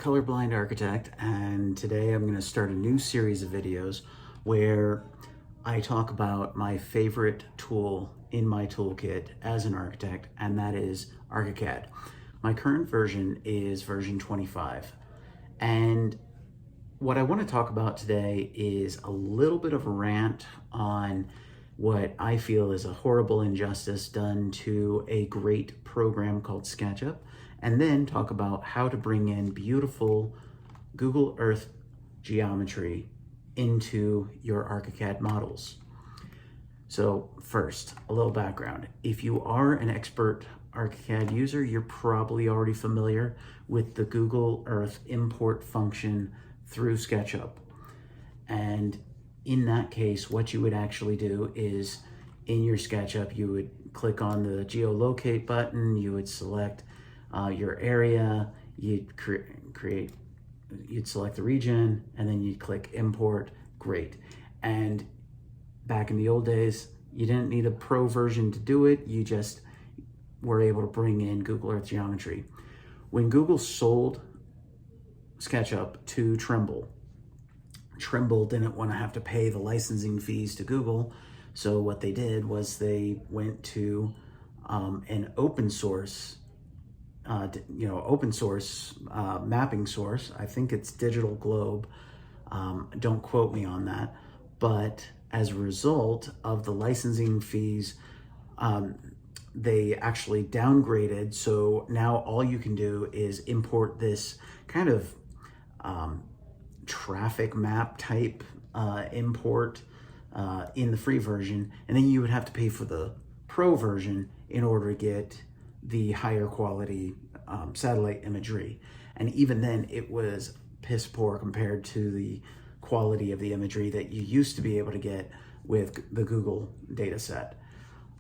colorblind architect, and today I'm going to start a new series of videos where I talk about my favorite tool in my toolkit as an architect, and that is ArchiCAD. My current version is version 25, and what I want to talk about today is a little bit of a rant on what I feel is a horrible injustice done to a great program called SketchUp, and then talk about how to bring in beautiful Google Earth geometry into your ArchiCAD models. So first, a little background. If you are an expert ArchiCAD user, you're probably already familiar with the Google Earth import function through SketchUp. And in that case, what you would actually do is in your SketchUp, you would click on the geolocate button, you would select your area, you'd you'd select the region, and then you'd click import. Great. And back in the old days, you didn't need a pro version to do it. You just were able to bring in Google Earth geometry. When Google sold SketchUp to Trimble, Trimble didn't want to have to pay the licensing fees to Google. So what they did was they went to an open source mapping source. I think it's Digital Globe. Don't quote me on that. But as a result of the licensing fees, they actually downgraded. So now all you can do is import this kind of traffic map type import in the free version. And then you would have to pay for the pro version in order to get the higher quality satellite imagery. And even then it was piss poor compared to the quality of the imagery that you used to be able to get with the Google data set.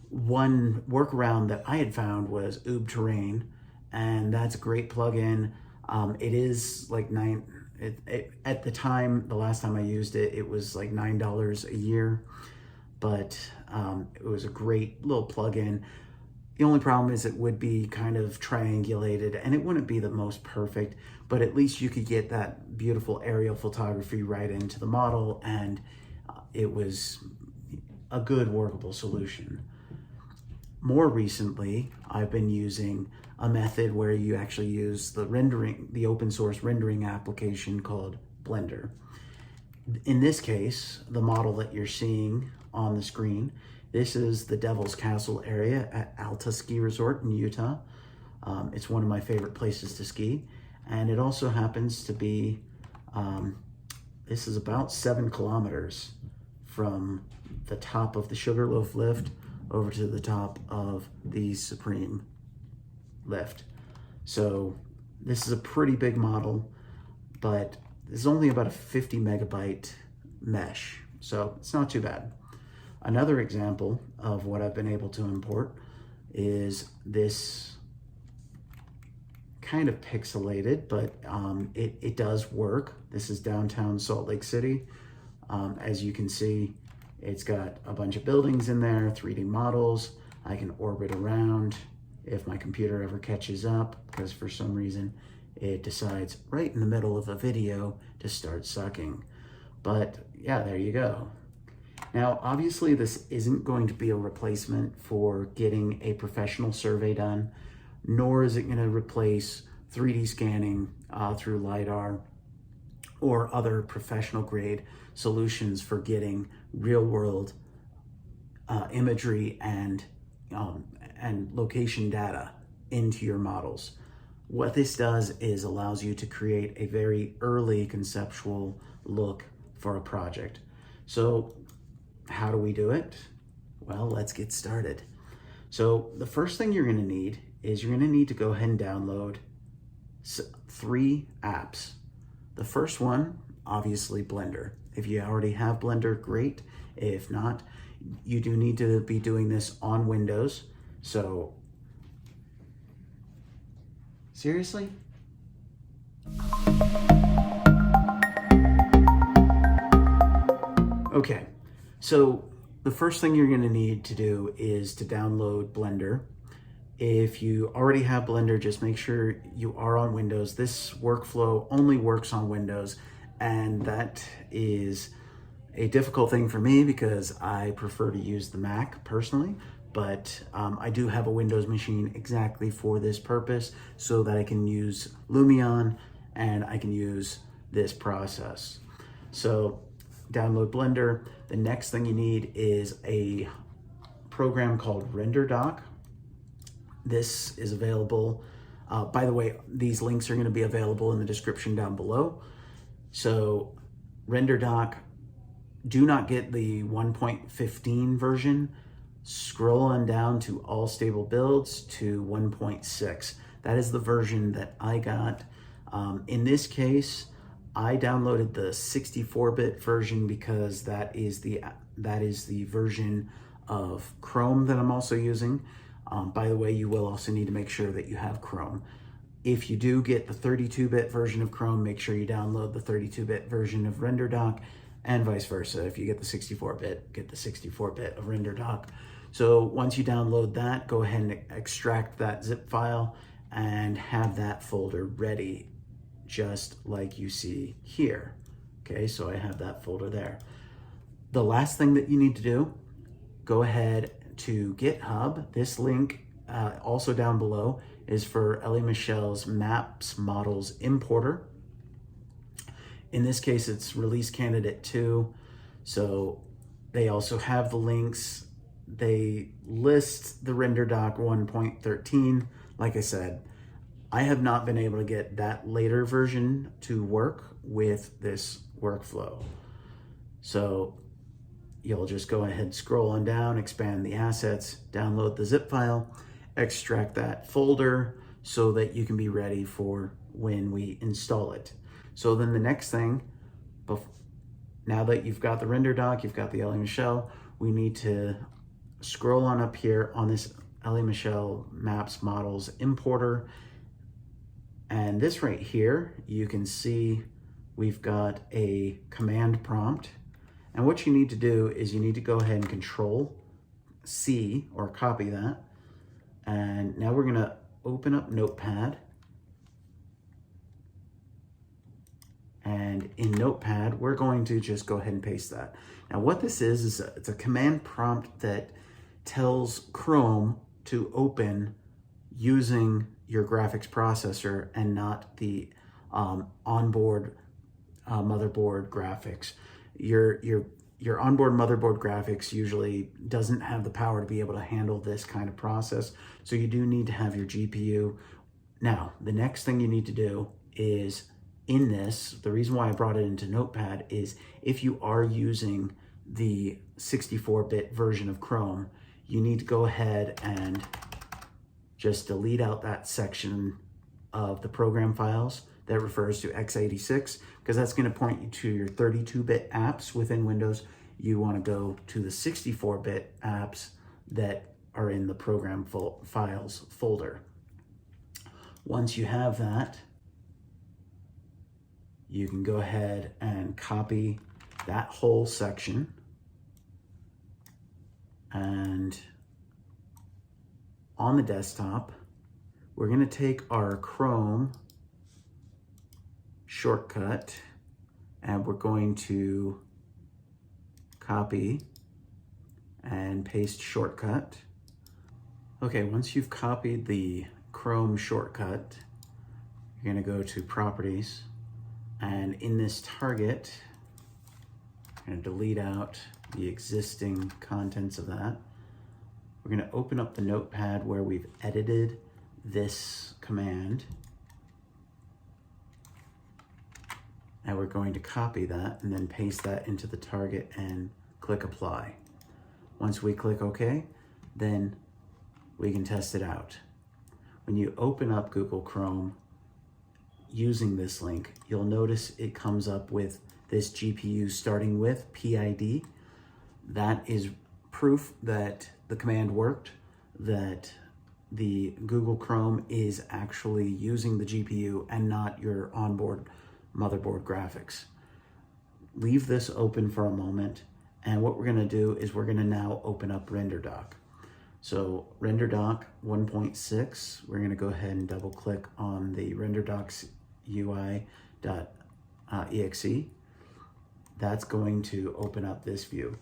One workaround that I had found was Oob Terrain, and that's a great plugin. It is like at the time, the last time I used it, it was like $9 a year, but it was a great little plugin. The only problem is it would be kind of triangulated and it wouldn't be the most perfect, but at least you could get that beautiful aerial photography right into the model, and it was a good workable solution. More recently, I've been using a method where you actually use the open source rendering application called Blender. In this case, the model that you're seeing on the screen, this is the Devil's Castle area at Alta Ski Resort in Utah. It's one of my favorite places to ski. And it also happens to be, this is about 7 kilometers from the top of the Sugarloaf lift over to the top of the Supreme lift. So this is a pretty big model, but it's only about a 50 megabyte mesh. So it's not too bad. Another example of what I've been able to import is this kind of pixelated, but it does work. This is downtown Salt Lake City. As you can see, it's got a bunch of buildings in there, 3D models. I can orbit around if my computer ever catches up, because for some reason it decides right in the middle of a video to start sucking. But yeah, there you go. Now, obviously this isn't going to be a replacement for getting a professional survey done, nor is it going to replace 3D scanning through LiDAR or other professional grade solutions for getting real world imagery and location data into your models. What this does is allows you to create a very early conceptual look for a project. So how do we do it? Well, let's get started. So the first thing you're going to need is you're going to need to go ahead and download 3 apps. The first one, obviously Blender. If you already have Blender, great. If not, you do need to be doing this on Windows. So seriously? Okay. So the first thing you're going to need to do is to download Blender. If you already have Blender, just make sure you are on Windows. This workflow only works on Windows, and that is a difficult thing for me because I prefer to use the Mac personally, but I do have a Windows machine exactly for this purpose so that I can use Lumion and I can use this process. So download Blender. The next thing you need is a program called RenderDoc. This is available. By the way, these links are going to be available in the description down below. So RenderDoc, do not get the 1.15 version. Scroll on down to all stable builds to 1.6. That is the version that I got. In this case, I downloaded the 64-bit version because that is the version of Chrome that I'm also using. By the way, you will also need to make sure that you have Chrome. If you do get the 32-bit version of Chrome, make sure you download the 32-bit version of RenderDoc, and vice versa. If you get the 64-bit, get the 64-bit of RenderDoc. So once you download that, go ahead and extract that zip file and have that folder ready, just like you see here. Okay, so I have that folder there. The last thing that you need to do, go ahead to GitHub. This link, also down below, is for Ellie Michelle's Maps Models Importer. In this case, it's release candidate 2. So they also have the links. They list the RenderDoc 1.13. Like I said, I have not been able to get that later version to work with this workflow. So you'll just go ahead, scroll on down, expand the assets, download the zip file, extract that folder so that you can be ready for when we install it. So then the next thing, now that you've got the RenderDoc, you've got the Ellie Michelle, we need to scroll on up here on this Ellie Michelle Maps Models Importer. And this right here, you can see we've got a command prompt. And what you need to do is you need to go ahead and Control C or copy that. And now we're gonna open up Notepad. And in Notepad, we're going to just go ahead and paste that. Now what this is it's a command prompt that tells Chrome to open using your graphics processor and not the onboard motherboard graphics. Your onboard motherboard graphics usually doesn't have the power to be able to handle this kind of process. So you do need to have your GPU. Now, the next thing you need to do is in this, the reason why I brought it into Notepad is if you are using the 64-bit version of Chrome, you need to go ahead and just delete out that section of the program files that refers to x86, because that's going to point you to your 32-bit apps within Windows. You want to go to the 64-bit apps that are in the program files folder. Once you have that, you can go ahead and copy that whole section, and on the desktop, we're going to take our Chrome shortcut and we're going to copy and paste shortcut. Okay, once you've copied the Chrome shortcut, you're going to go to Properties, and in this target, I'm going to delete out the existing contents of that. We're going to open up the Notepad where we've edited this command, and we're going to copy that and then paste that into the target and click Apply. Once we click OK, then we can test it out. When you open up Google Chrome using this link, you'll notice it comes up with this GPU starting with PID. That is proof that the command worked, that the Google Chrome is actually using the GPU and not your onboard motherboard graphics. Leave this open for a moment, and what we're going to do is we're going to now open up RenderDoc. So render doc 1.6, we're gonna go ahead and double click on the render docs UI.exe. That's going to open up this view.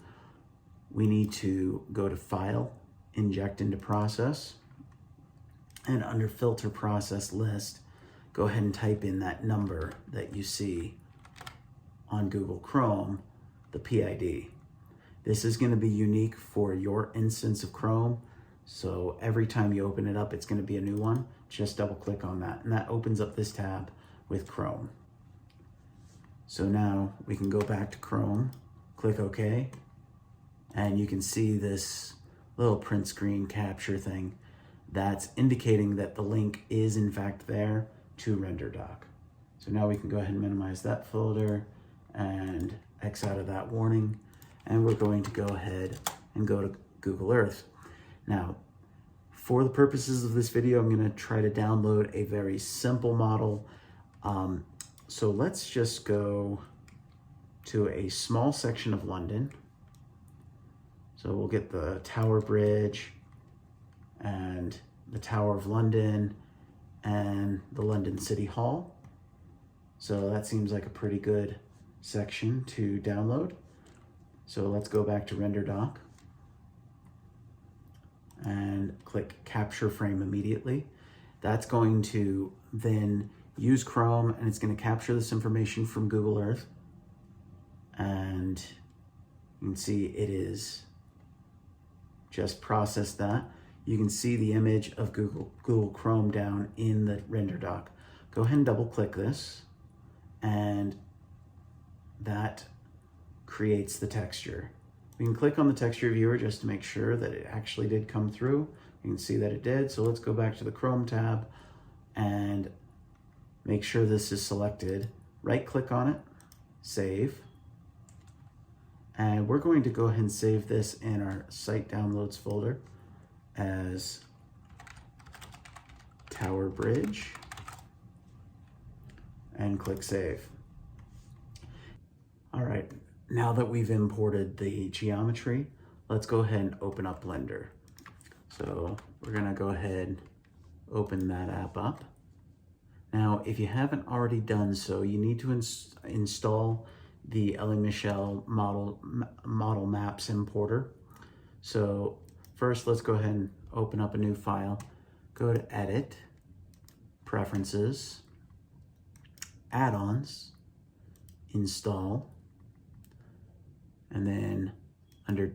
We need to go to File, Inject into Process, and under Filter Process List, go ahead and type in that number that you see on Google Chrome, the PID. This is going to be unique for your instance of Chrome, so every time you open it up, it's going to be a new one. Just double click on that, and that opens up this tab with Chrome. So now we can go back to Chrome, click OK, and you can see this little print screen capture thing that's indicating that the link is in fact there to RenderDoc. So now we can go ahead and minimize that folder and X out of that warning, and we're going to go ahead and go to Google Earth. Now, for the purposes of this video, I'm going to try to download a very simple model. So let's just go to a small section of London. So we'll get the Tower Bridge and the Tower of London and the London City Hall. So that seems like a pretty good section to download. So let's go back to RenderDoc and click Capture Frame Immediately. That's going to then use Chrome, and it's going to capture this information from Google Earth. And you can see it is just processed that. You can see the image of Google Chrome down in the RenderDoc. Go ahead and double click this, and that creates the texture. We can click on the texture viewer just to make sure that it actually did come through. You can see that it did. So let's go back to the Chrome tab and make sure this is selected. Right click on it, save. And we're going to go ahead and save this in our site downloads folder as Tower Bridge and click save. All right, now that we've imported the geometry, let's go ahead and open up Blender. So we're gonna go ahead and open that app up. Now, if you haven't already done so, you need to install the Elie Michel model maps importer. So first, let's go ahead and open up a new file. Go to Edit, Preferences, Add-ons, Install, and then under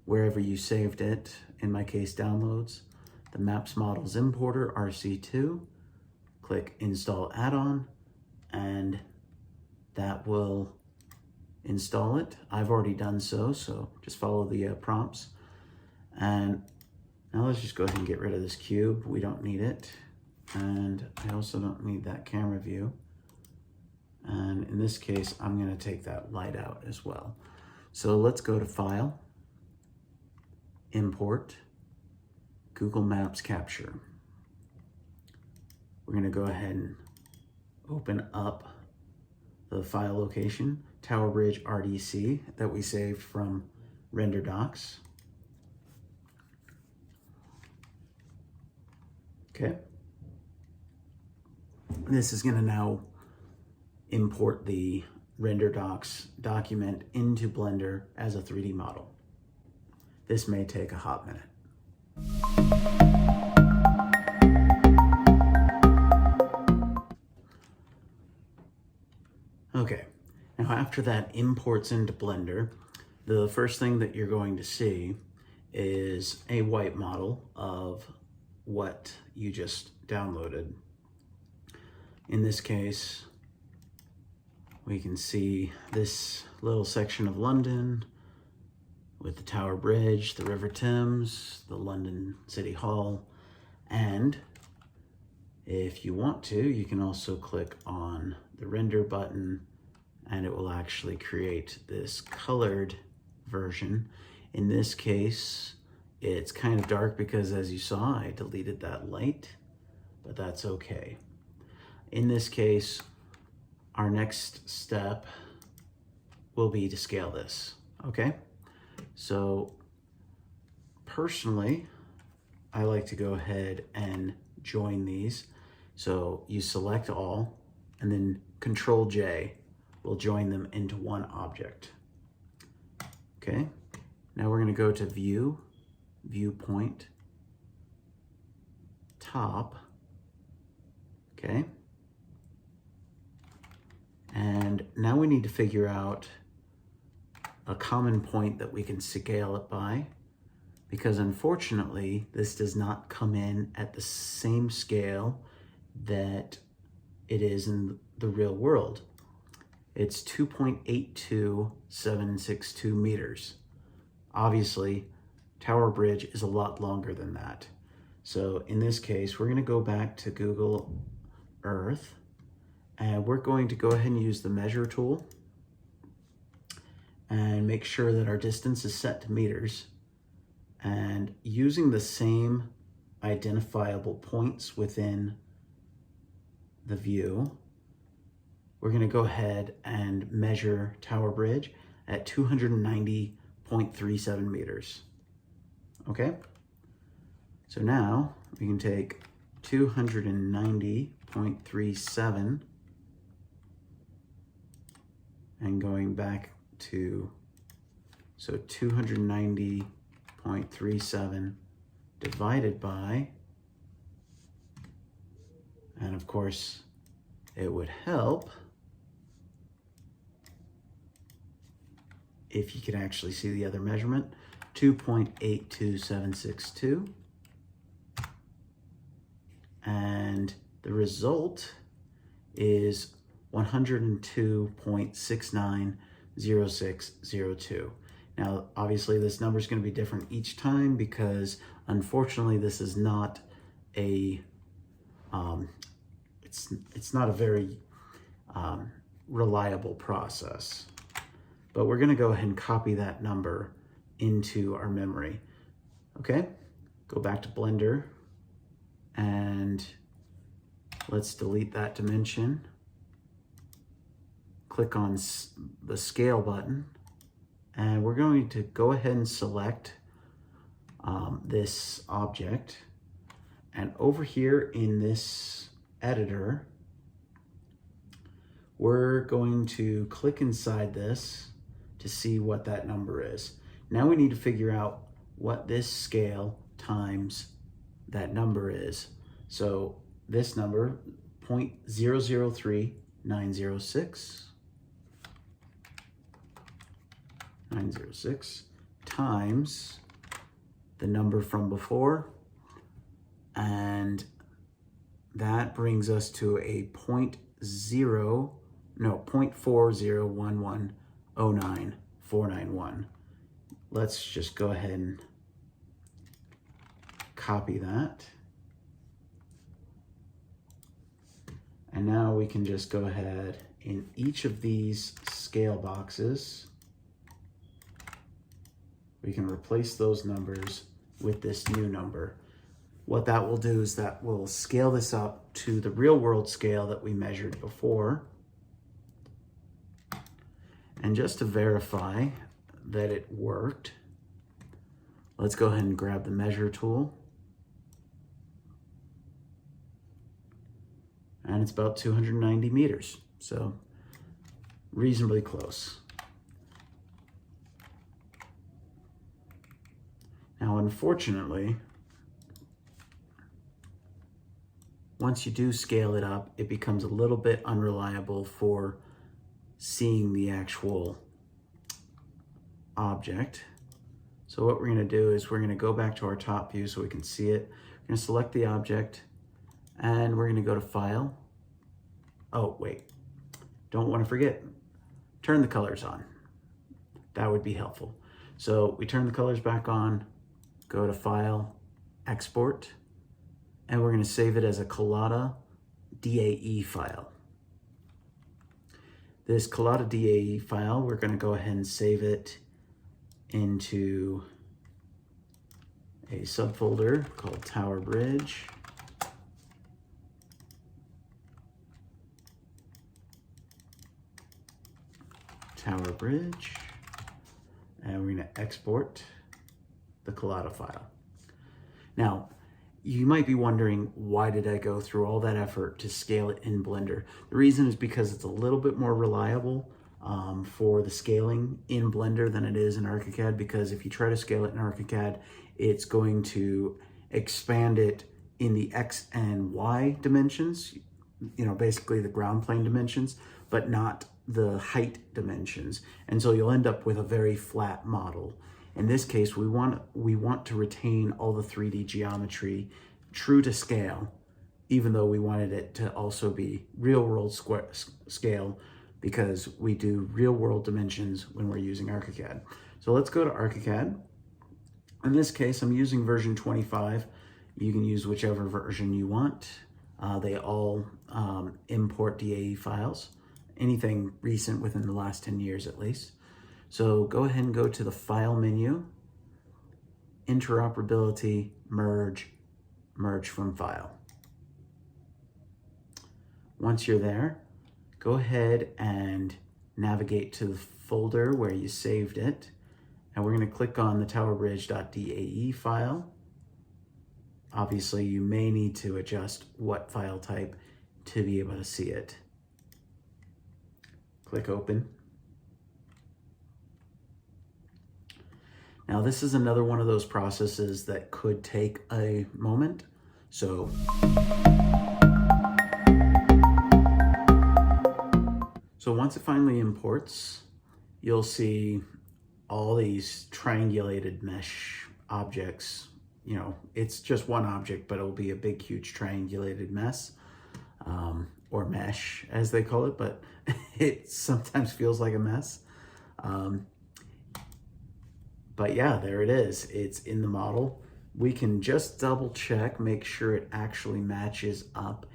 wherever you saved it, in my case Downloads, the Maps Models Importer, RC2, click Install Add-on, and that will install it. I've already done so, so just follow the prompts. And now let's just go ahead and get rid of this cube. We don't need it. And I also don't need that camera view. And in this case, I'm gonna take that light out as well. So let's go to File, Import, Google Maps Capture. We're gonna go ahead and open up the file location, Tower Bridge RDC, that we saved from RenderDocs. Okay. This is gonna now import the RenderDocs document into Blender as a 3D model. This may take a hot minute. Okay, now after that imports into Blender, the first thing that you're going to see is a white model of what you just downloaded. In this case, we can see this little section of London with the Tower Bridge, the River Thames, the London City Hall, and if you want to, you can also click on the render button and it will actually create this colored version. In this case, it's kind of dark because, as you saw, I deleted that light, but that's okay. In this case, our next step will be to scale this, okay? So personally, I like to go ahead and join these. So you select all, and then Control J will join them into one object. Okay, now we're going to go to View, Viewpoint, Top. Okay, and now we need to figure out a common point that we can scale it by, because unfortunately this does not come in at the same scale that it is in the real world. It's 2.82762 meters. Obviously, Tower Bridge is a lot longer than that. So in this case, we're going to go back to Google Earth, and we're going to go ahead and use the measure tool and make sure that our distance is set to meters. And using the same identifiable points within the view, we're going to go ahead and measure Tower Bridge at 290.37 meters. Okay, so now we can take 290.37 and going back to, so 290.37 divided by, and of course it would help if you could actually see the other measurement, 2.82762. And the result is 102.690602. Now, obviously this number is going to be different each time because unfortunately this is not a, it's not a very reliable process. But we're going to go ahead and copy that number into our memory. Okay, go back to Blender and let's delete that dimension. Click on the scale button, and we're going to go ahead and select this object. And over here in this editor, we're going to click inside this to see what that number is. Now we need to figure out what this scale times that number is. So this number, 0.003906, 906 times the number from before, and that brings us to a 0.401109,491. Let's just go ahead and copy that. And now we can just go ahead in each of these scale boxes, we can replace those numbers with this new number. What that will do is that will scale this up to the real world scale that we measured before. And just to verify that it worked, let's go ahead and grab the measure tool. And it's about 290 meters, so reasonably close. Now, unfortunately, once you do scale it up, it becomes a little bit unreliable for seeing the actual object. So what we're going to do is we're going to go back to our top view so we can see it. We're going to select the object and we're going to go to File. Oh, wait, don't want to forget, turn the colors on. That would be helpful. So we turn the colors back on, go to File, Export, and we're going to save it as a Collada DAE file. This Collada DAE file, we're going to go ahead and save it into a subfolder called Tower Bridge. Tower Bridge, and we're going to export the Collada file. Now, you might be wondering, why did I go through all that effort to scale it in Blender? The reason is because it's a little bit more reliable for the scaling in Blender than it is in ArchiCAD, because if you try to scale it in ArchiCAD, it's going to expand it in the X and Y dimensions, you know, basically the ground plane dimensions, but not the height dimensions. And so you'll end up with a very flat model. In this case, we want to retain all the 3D geometry true to scale, even though we wanted it to also be real world scale, because we do real world dimensions when we're using ArchiCAD. So let's go to ArchiCAD. In this case, I'm using version 25. You can use whichever version you want. They all import DAE files, anything recent within the last 10 years at least. So go ahead and go to the File menu, Interoperability, Merge, Merge from File. Once you're there, go ahead and navigate to the folder where you saved it. And we're going to click on the towerbridge.dae file. Obviously, you may need to adjust what file type to be able to see it. Click Open. Now, this is another one of those processes that could take a moment. So once it finally imports, you'll see all these triangulated mesh objects. You know, it's just one object, but it'll be a big, huge triangulated mess, or mesh as they call it, but it sometimes feels like a mess. But yeah, there it is. It's in the model. We can just double check, make sure it actually matches up.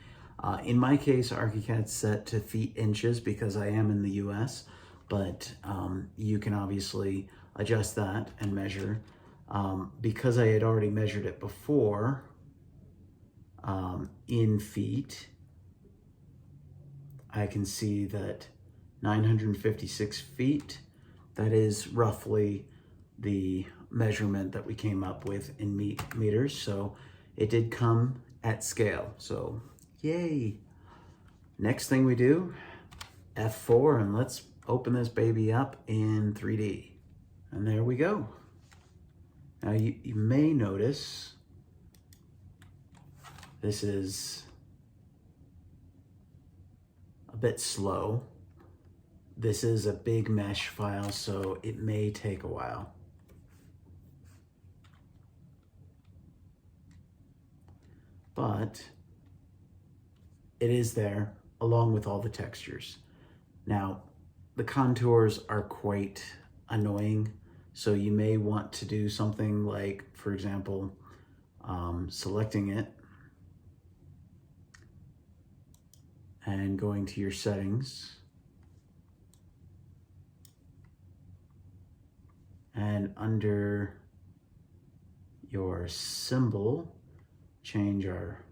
In my case, ArchiCAD's set to feet inches because I am in the US, but you can obviously adjust that and measure. Because I had already measured it before in feet, I can see that 956 feet, that is roughly the measurement that we came up with in meters. So it did come at scale. So yay. Next thing we do, F4, and let's open this baby up in 3D. And there we go. Now you may notice this is a bit slow. This is a big mesh file, so it may take a while. But it is there along with all the textures. Now, the contours are quite annoying, so you may want to do something like, for example, selecting it and going to your settings, and under your symbol, change our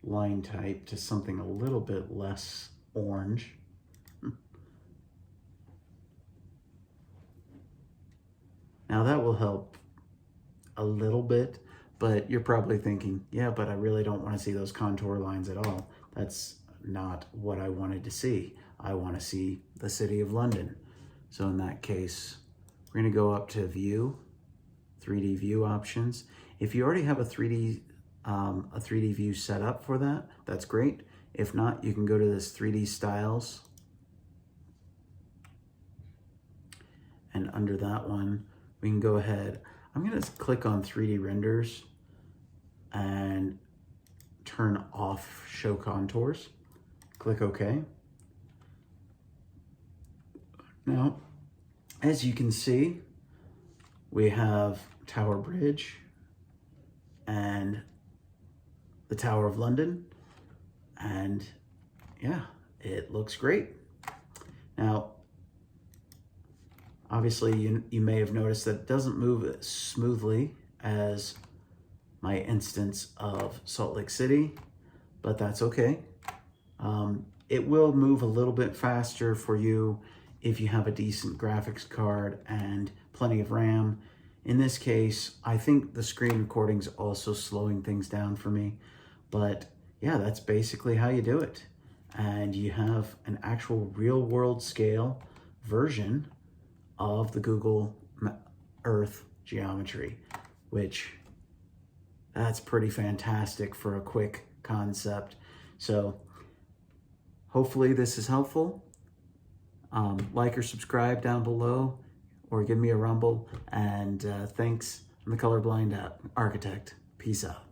line type to something a little bit less orange. Now that will help a little bit, but you're probably thinking, yeah, but I really don't want to see those contour lines at all. That's not what I wanted to see. I want to see the City of London. So in that case, we're going to go up to View, 3D View Options. If you already have a 3D view set up for that, that's great. If not, you can go to this 3D Styles, and under that one, we can go ahead. I'm going to click on 3D Renders and turn off Show Contours. Click OK. Now, as you can see, we have Tower Bridge and the Tower of London, and yeah, it looks great. Now, obviously, you may have noticed that it doesn't move as smoothly as my instance of Salt Lake City, but that's okay. It will move a little bit faster for you if you have a decent graphics card and plenty of RAM. In this case, I think the screen recording is also slowing things down for me. But yeah, that's basically how you do it. And you have an actual real world scale version of the Google Earth geometry, which that's pretty fantastic for a quick concept. So hopefully this is helpful. Like or subscribe down below, or give me a rumble. And thanks. I'm the Colorblind Architect. Peace out.